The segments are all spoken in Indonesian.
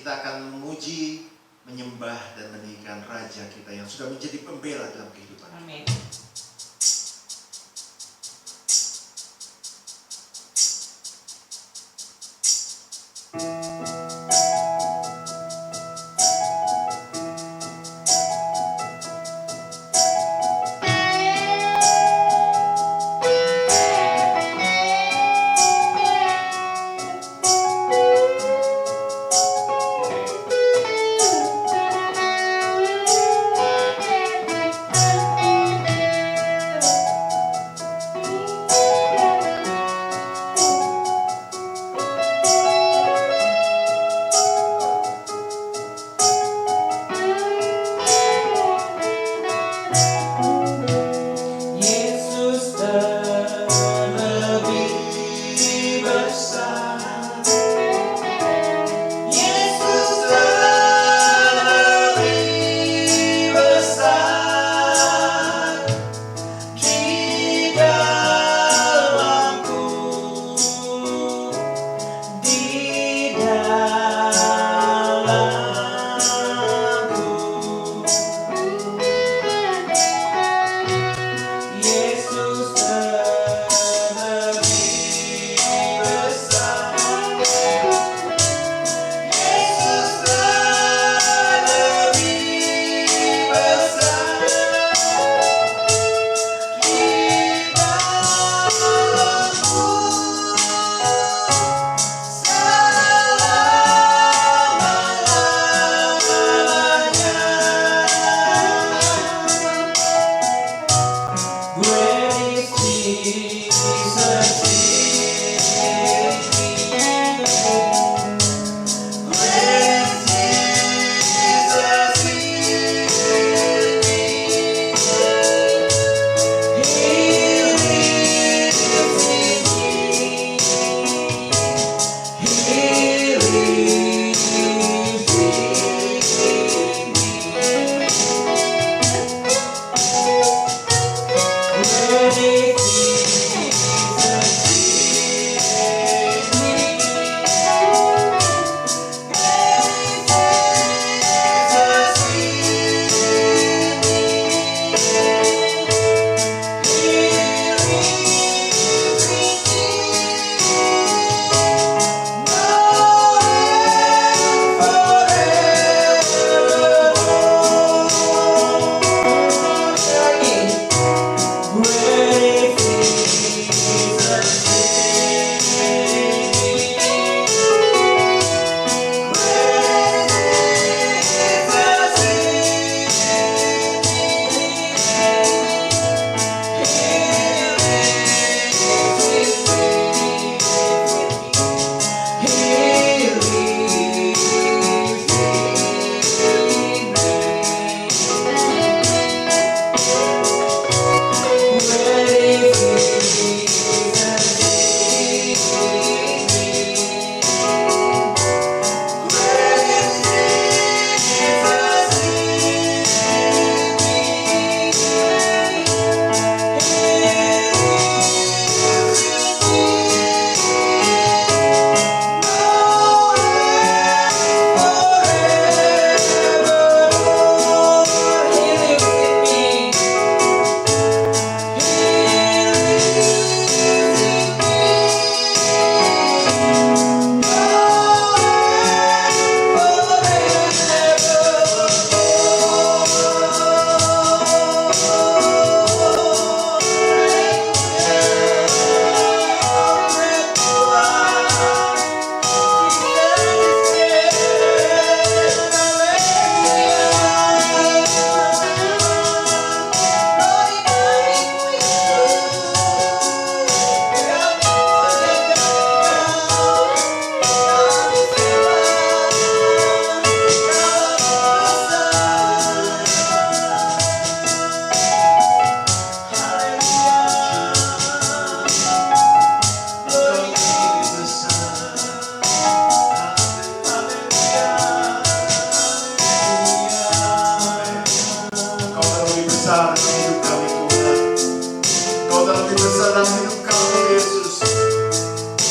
kita akan memuji, menyembah, dan meninggikan Raja kita yang sudah menjadi pembela dalam kehidupan. Amin.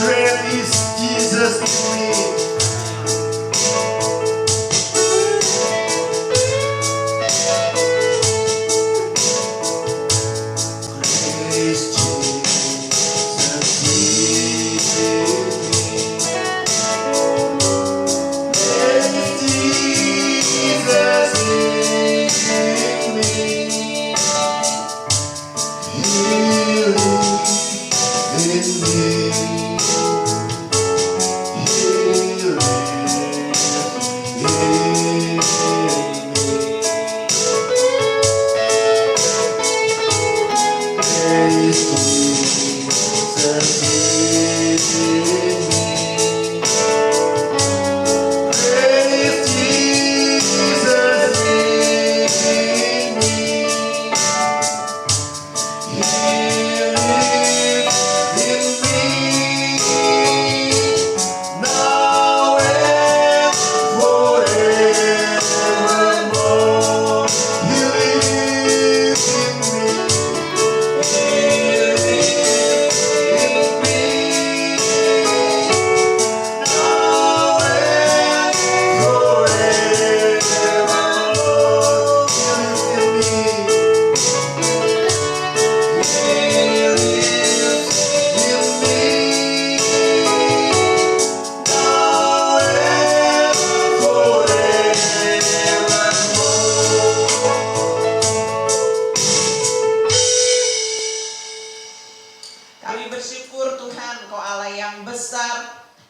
Great is Jesus in me.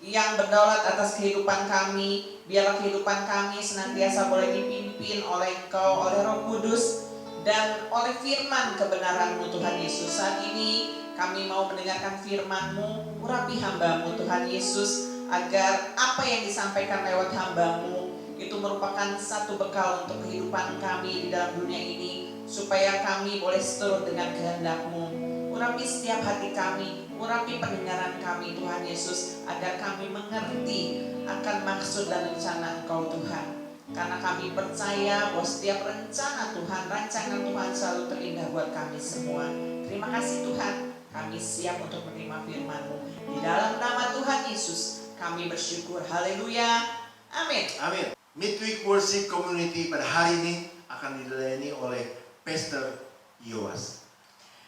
yang berdaulat atas kehidupan kami. Biarlah kehidupan kami senantiasa boleh dipimpin oleh Engkau, oleh Roh Kudus, dan oleh firman kebenaran-Mu Tuhan Yesus. Saat ini kami mau mendengarkan firman-Mu, urapi hamba-Mu Tuhan Yesus, agar apa yang disampaikan lewat hamba-Mu itu merupakan satu bekal untuk kehidupan kami di dalam dunia ini, supaya kami boleh seturut dengan kehendak-Mu. Urapi setiap hati kami, urapi pendengaran kami Tuhan Yesus, agar kami mengerti akan maksud dan rencana Engkau Tuhan. Karena kami percaya bahwa setiap rencana Tuhan, rancangan Tuhan selalu terindah buat kami semua. Terima kasih Tuhan, kami siap untuk menerima firman-Mu. Di dalam nama Tuhan Yesus kami bersyukur. Haleluya. Amin. Amin. Midweek Worship Community pada hari ini akan dilayani oleh Pastor Yoas.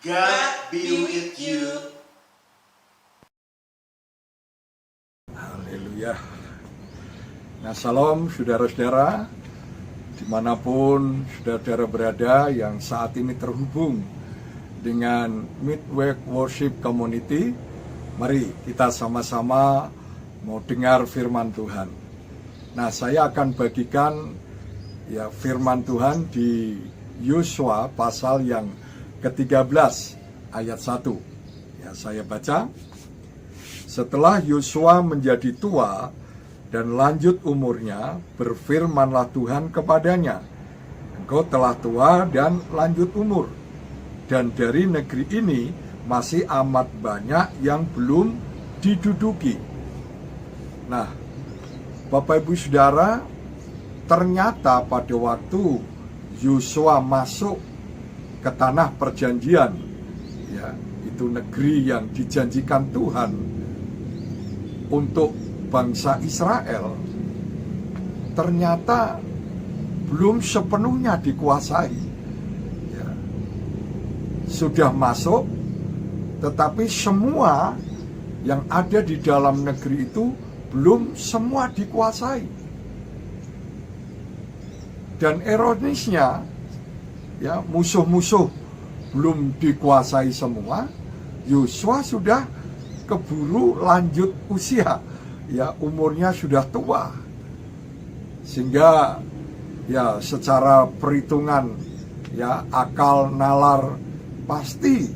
God be with you. Haleluya. Nah, salam saudara-saudara, dimanapun saudara-saudara berada yang saat ini terhubung dengan Midweek Worship Community. Mari kita sama-sama mau dengar firman Tuhan. Nah, saya akan bagikan firman Tuhan di Yosua pasal yang ke-13 ayat 1. Saya baca. Setelah Yosua menjadi tua dan lanjut umurnya, berfirmanlah Tuhan kepadanya, engkau telah tua dan lanjut umur, dan dari negeri ini masih amat banyak yang belum diduduki. Nah, Bapak Ibu Saudara, ternyata pada waktu Yosua masuk ke tanah perjanjian, itu negeri yang dijanjikan Tuhan untuk bangsa Israel, ternyata belum sepenuhnya dikuasai. Sudah masuk, tetapi semua yang ada di dalam negeri itu belum semua dikuasai. Dan ironisnya, musuh-musuh belum dikuasai semua, Yosua sudah keburu lanjut usia, umurnya sudah tua, sehingga secara perhitungan akal nalar pasti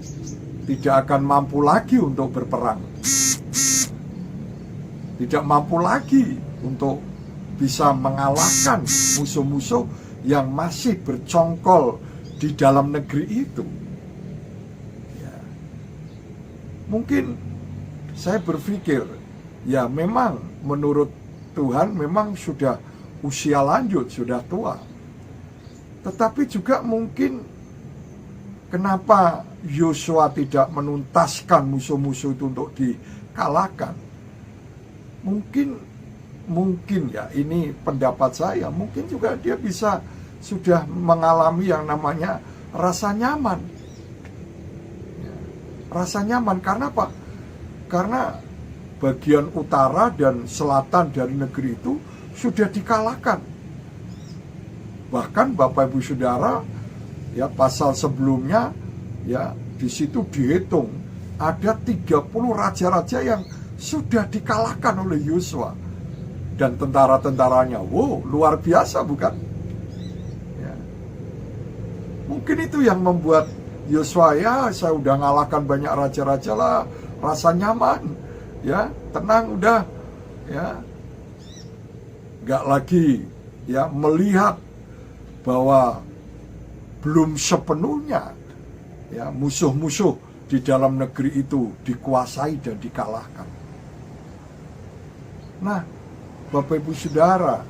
tidak akan mampu lagi untuk berperang, tidak mampu lagi untuk bisa mengalahkan musuh-musuh yang masih bercongkol di dalam negeri itu. Mungkin saya berpikir, memang menurut Tuhan memang sudah usia lanjut, sudah tua. Tetapi juga mungkin kenapa Yosua tidak menuntaskan musuh-musuh itu untuk dikalahkan? Mungkin ini pendapat saya, mungkin juga dia bisa sudah mengalami yang namanya rasa nyaman. Rasa nyaman karena apa? Karena bagian utara dan selatan dari negeri itu sudah dikalahkan. Bahkan Bapak Ibu Saudara, pasal sebelumnya di situ dihitung ada 30 raja-raja yang sudah dikalahkan oleh Yosua dan tentara-tentaranya. Wow, luar biasa bukan? Mungkin itu yang membuat Yosua, ya saya udah ngalahkan banyak raja-raja lah, rasa nyaman, ya tenang udah, ya nggak lagi ya melihat bahwa belum sepenuhnya ya musuh-musuh di dalam negeri itu dikuasai dan dikalahkan. Nah, Bapak Ibu Saudara,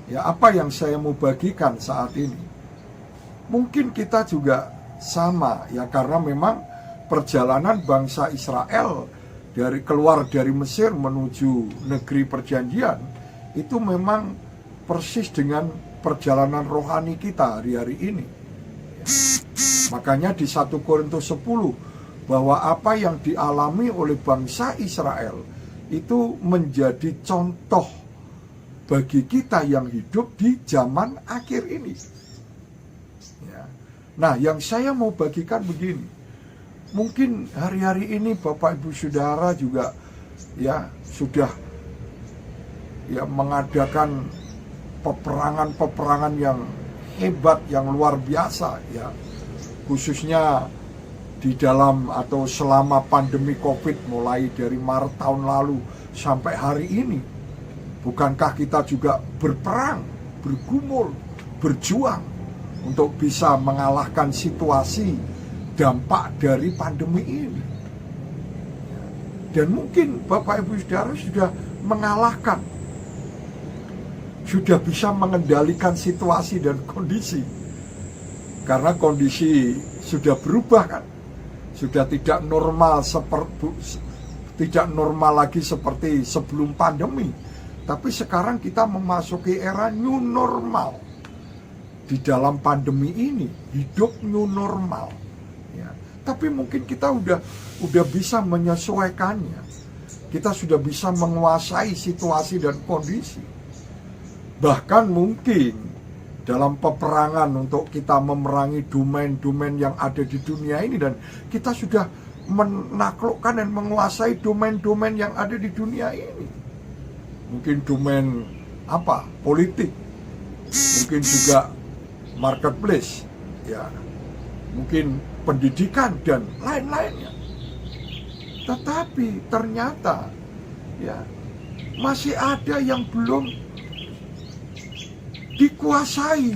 ya apa yang saya mau bagikan saat ini? Mungkin kita juga sama ya, karena memang perjalanan bangsa Israel keluar dari Mesir menuju negeri perjanjian itu memang persis dengan perjalanan rohani kita hari-hari ini. Ya. Makanya di 1 Korintus 10 bahwa apa yang dialami oleh bangsa Israel itu menjadi contoh bagi kita yang hidup di zaman akhir ini. Ya. Nah, yang saya mau bagikan begini. Mungkin hari-hari ini Bapak Ibu Saudara juga ya sudah ya mengadakan peperangan-peperangan yang hebat, yang luar biasa ya. Khususnya di dalam atau selama pandemi Covid mulai dari Maret tahun lalu sampai hari ini. Bukankah kita juga berperang, bergumul, berjuang untuk bisa mengalahkan situasi dampak dari pandemi ini? Dan mungkin Bapak Ibu Saudara sudah mengalahkan, sudah bisa mengendalikan situasi dan kondisi. Karena kondisi sudah berubah kan. Sudah tidak normal lagi seperti sebelum pandemi. Tapi sekarang kita memasuki era new normal. Di dalam pandemi ini hidup new normal. Ya. Tapi mungkin kita udah bisa menyesuaikannya. Kita sudah bisa menguasai situasi dan kondisi. Bahkan mungkin dalam peperangan untuk kita memerangi domain-domain yang ada di dunia ini, dan kita sudah menaklukkan dan menguasai domain-domain yang ada di dunia ini. Mungkin domain apa? Politik. Mungkin juga marketplace. Ya. Mungkin pendidikan dan lain-lainnya. Tetapi ternyata ya masih ada yang belum dikuasai,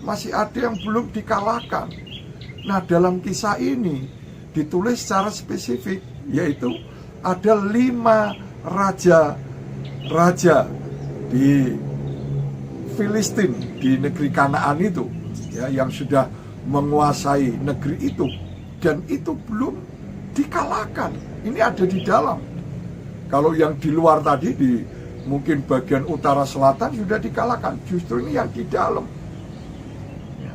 masih ada yang belum dikalahkan. Nah, dalam kisah ini ditulis secara spesifik, yaitu ada 5 raja di Filistin, di negeri Kanaan itu ya, yang sudah menguasai negeri itu, dan itu belum dikalahkan. Ini ada di dalam. Kalau yang di luar tadi, di mungkin bagian utara selatan sudah dikalahkan, justru ini yang di dalam. Ya.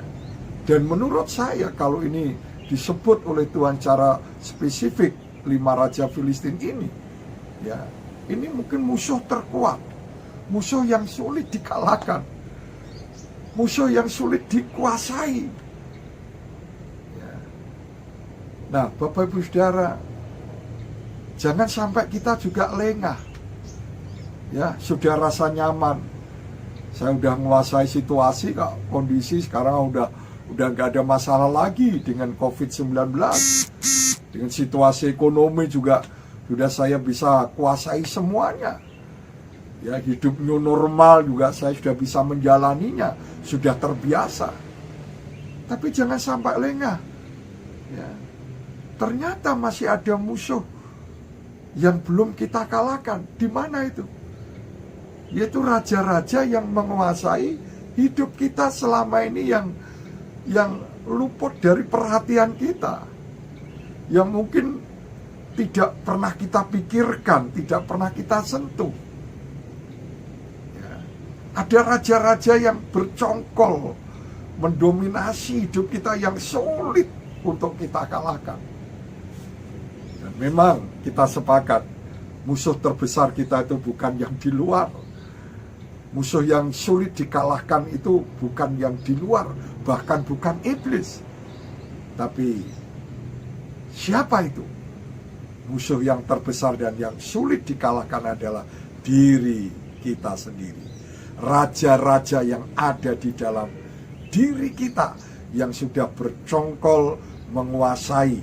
Dan menurut saya kalau ini disebut oleh Tuhan secara spesifik 5 raja Filistin ini, ya ini mungkin musuh terkuat, musuh yang sulit dikalahkan, musuh yang sulit dikuasai. Ya. Nah, Bapak Ibu Saudara, jangan sampai kita juga lengah. Ya, sudah rasa nyaman. Saya udah menguasai situasi kok, kondisi sekarang udah nggak ada masalah lagi dengan COVID-19. Dengan situasi ekonomi juga sudah saya bisa kuasai semuanya. Ya, hidup new normal juga saya sudah bisa menjalaninya, sudah terbiasa. Tapi jangan sampai lengah. Ya. Ternyata masih ada musuh yang belum kita kalahkan. Di mana itu? Yaitu raja-raja yang menguasai hidup kita selama ini, yang luput dari perhatian kita, yang mungkin tidak pernah kita pikirkan, tidak pernah kita sentuh. Ya. Ada raja-raja yang bercongkol, mendominasi hidup kita yang sulit untuk kita kalahkan. Dan memang kita sepakat, musuh terbesar kita itu bukan yang di luar. Musuh yang sulit dikalahkan itu bukan yang di luar, bahkan bukan iblis. Tapi siapa itu? Musuh yang terbesar dan yang sulit dikalahkan adalah diri kita sendiri. Raja-raja yang ada di dalam diri kita, yang sudah bercongkol, menguasai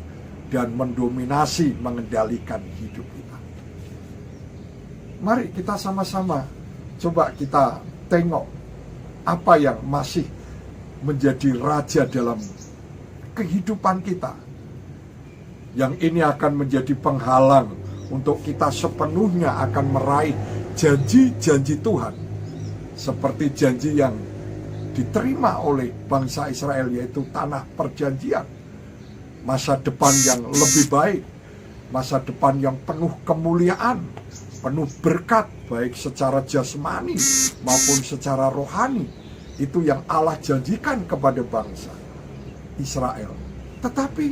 dan mendominasi, mengendalikan hidup kita. Mari kita sama-sama coba kita tengok apa yang masih menjadi raja dalam kehidupan kita. Yang ini akan menjadi penghalang untuk kita sepenuhnya akan meraih janji-janji Tuhan. Seperti janji yang diterima oleh bangsa Israel, yaitu tanah perjanjian. Masa depan yang lebih baik, masa depan yang penuh kemuliaan, penuh berkat, baik secara jasmani maupun secara rohani. Itu yang Allah janjikan kepada bangsa Israel. Tetapi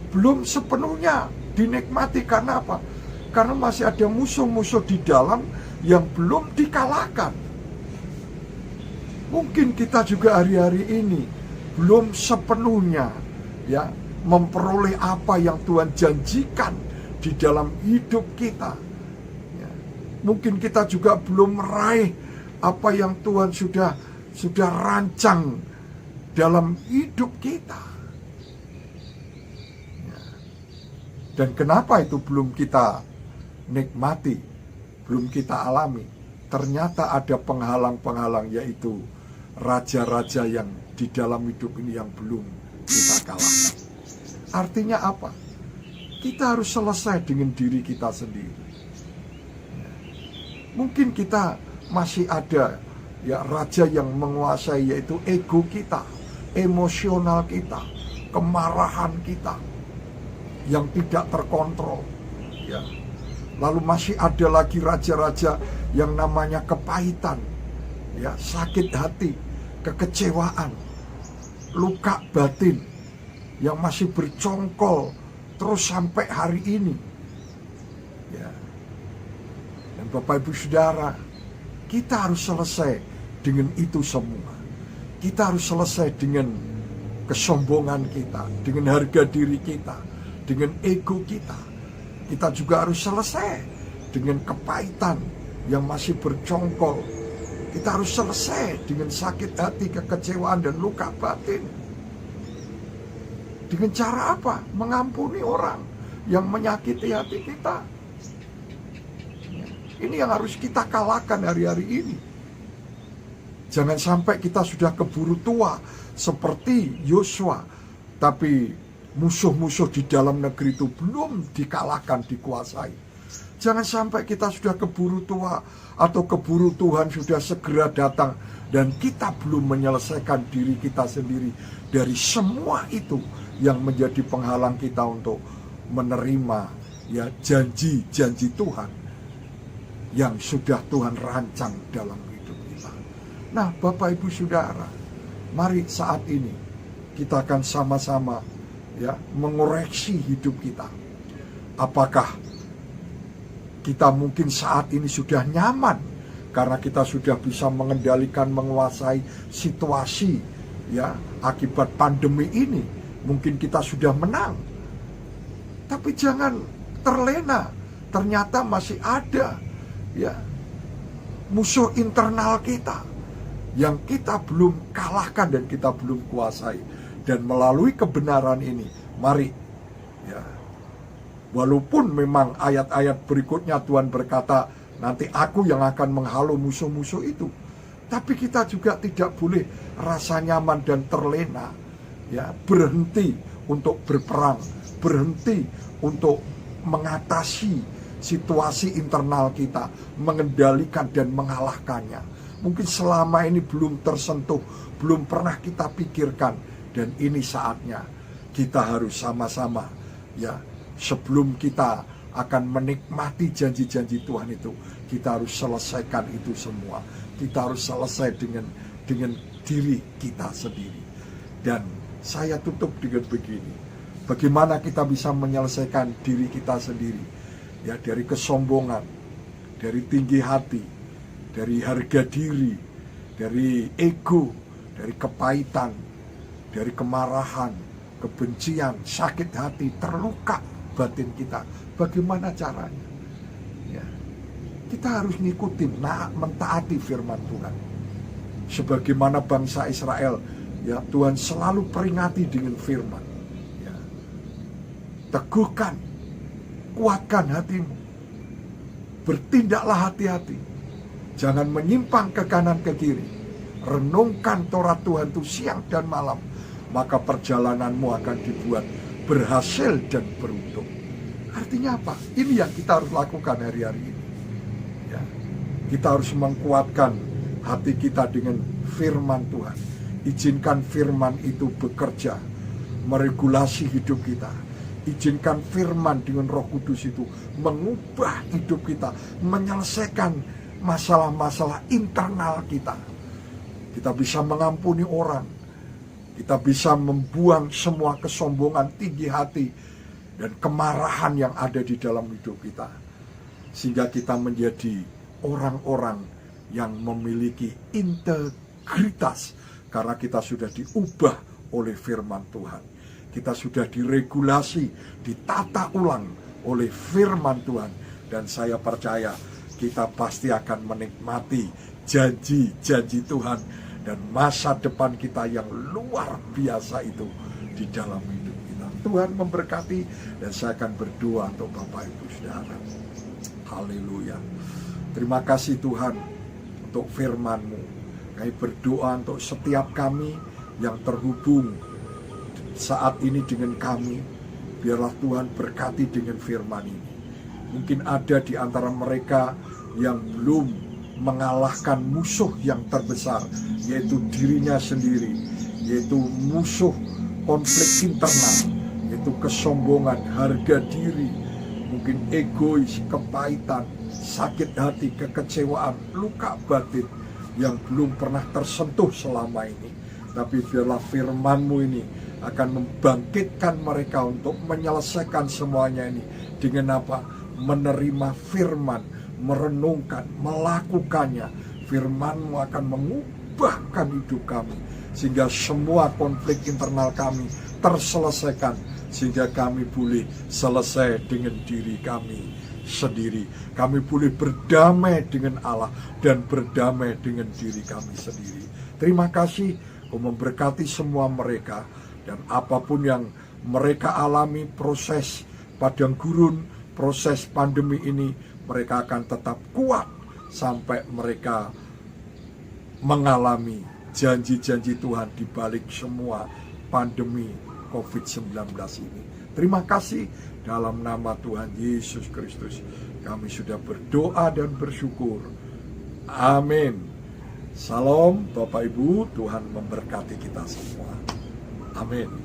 belum sepenuhnya dinikmati. Karena apa? Karena masih ada musuh-musuh di dalam yang belum dikalahkan. Mungkin kita juga hari-hari ini belum sepenuhnya ya memperoleh apa yang Tuhan janjikan di dalam hidup kita. Ya. Mungkin kita juga belum meraih apa yang Tuhan sudah rancang dalam hidup kita. Ya. Dan kenapa itu belum kita nikmati, belum kita alami? Ternyata ada penghalang-penghalang, yaitu raja-raja yang di dalam hidup ini yang belum kita kalahkan. Artinya apa? Kita harus selesai dengan diri kita sendiri. Mungkin kita masih ada ya raja yang menguasai, yaitu ego kita, emosional kita, kemarahan kita yang tidak terkontrol. Ya. Lalu masih ada lagi raja-raja yang namanya kepahitan, ya, sakit hati, kekecewaan, luka batin yang masih bercongkol terus sampai hari ini. Ya. Dan Bapak Ibu Saudara, kita harus selesai dengan itu semua. Kita harus selesai dengan kesombongan kita, dengan harga diri kita, dengan ego kita. Kita juga harus selesai dengan kepahitan yang masih bercongkol. Kita harus selesai dengan sakit hati, kekecewaan, dan luka batin. Dengan cara apa? Mengampuni orang yang menyakiti hati kita. Ini yang harus kita kalahkan hari-hari ini. Jangan sampai kita sudah keburu tua seperti Yosua, tapi musuh-musuh di dalam negeri itu belum dikalahkan, dikuasai. Jangan sampai kita sudah keburu tua atau keburu Tuhan sudah segera datang dan kita belum menyelesaikan diri kita sendiri dari semua itu yang menjadi penghalang kita untuk menerima ya janji-janji Tuhan yang sudah Tuhan rancang dalam hidup kita. Nah, Bapak Ibu Saudara, mari saat ini kita akan sama-sama ya mengoreksi hidup kita. Apakah kita mungkin saat ini sudah nyaman karena kita sudah bisa mengendalikan, menguasai situasi ya akibat pandemi ini? Mungkin kita sudah menang. Tapi jangan terlena. Ternyata masih ada ya musuh internal kita yang kita belum kalahkan dan kita belum kuasai. Dan melalui kebenaran ini, mari ya, walaupun memang ayat-ayat berikutnya Tuhan berkata, nanti aku yang akan menghalau musuh-musuh itu. Tapi kita juga tidak boleh rasa nyaman dan terlena. Ya, berhenti untuk berperang, berhenti untuk mengatasi situasi internal kita, mengendalikan dan mengalahkannya. Mungkin selama ini belum tersentuh, belum pernah kita pikirkan, dan ini saatnya kita harus sama-sama ya, sebelum kita akan menikmati janji-janji Tuhan itu, kita harus selesaikan itu semua. Kita harus selesai dengan diri kita sendiri. Dan saya tutup dengan begini. Bagaimana kita bisa menyelesaikan diri kita sendiri? Ya, dari kesombongan, dari tinggi hati, dari harga diri, dari ego, dari kepahitan, dari kemarahan, kebencian, sakit hati, terluka batin kita. Bagaimana caranya? Ya, kita harus ngikutin, mentaati firman Tuhan. Sebagaimana bangsa Israel, ya Tuhan selalu peringati dengan firman. teguhkan, kuatkan hatimu. Bertindaklah hati-hati. Jangan menyimpang ke kanan ke kiri. Renungkan Taurat Tuhan itu siang dan malam. Maka perjalananmu akan dibuat berhasil dan beruntung. Artinya apa? Ini yang kita harus lakukan hari-hari ini. Ya. Kita harus menguatkan hati kita dengan firman Tuhan. Izinkan firman itu bekerja, meregulasi hidup kita. Izinkan firman dengan Roh Kudus itu mengubah hidup kita, menyelesaikan masalah-masalah internal kita. Kita bisa mengampuni orang, kita bisa membuang semua kesombongan, tinggi hati, dan kemarahan yang ada di dalam hidup kita. Sehingga kita menjadi orang-orang yang memiliki integritas, karena kita sudah diubah oleh firman Tuhan. Kita sudah diregulasi, ditata ulang oleh firman Tuhan. Dan saya percaya kita pasti akan menikmati janji-janji Tuhan dan masa depan kita yang luar biasa itu di dalam hidup kita. Tuhan memberkati, dan saya akan berdoa untuk Bapak Ibu Saudara. Haleluya. Terima kasih Tuhan untuk firman-Mu. Kami berdoa untuk setiap kami yang terhubung saat ini dengan kami. Biarlah Tuhan berkati dengan firman ini. Mungkin ada di antara mereka yang belum mengalahkan musuh yang terbesar, yaitu dirinya sendiri, yaitu musuh konflik internal, yaitu kesombongan, harga diri, mungkin egois, kepahitan, sakit hati, kekecewaan, luka batin yang belum pernah tersentuh selama ini. Tapi biarlah firman-Mu ini akan membangkitkan mereka untuk menyelesaikan semuanya ini. Dengan apa? Menerima firman, merenungkan, melakukannya. Firman-Mu akan mengubahkan hidup kami, sehingga semua konflik internal kami terselesaikan, sehingga kami boleh selesai dengan diri kami sendiri. Kami boleh berdamai dengan Allah dan berdamai dengan diri kami sendiri. Terima kasih. Kau memberkati semua mereka, dan apapun yang mereka alami, proses padang gurun, proses pandemi ini, mereka akan tetap kuat sampai mereka mengalami janji-janji Tuhan di balik semua pandemi COVID-19 ini. Terima kasih, dalam nama Tuhan Yesus Kristus kami sudah berdoa dan bersyukur. Amin. Salam Bapak Ibu, Tuhan memberkati kita semua. Amin.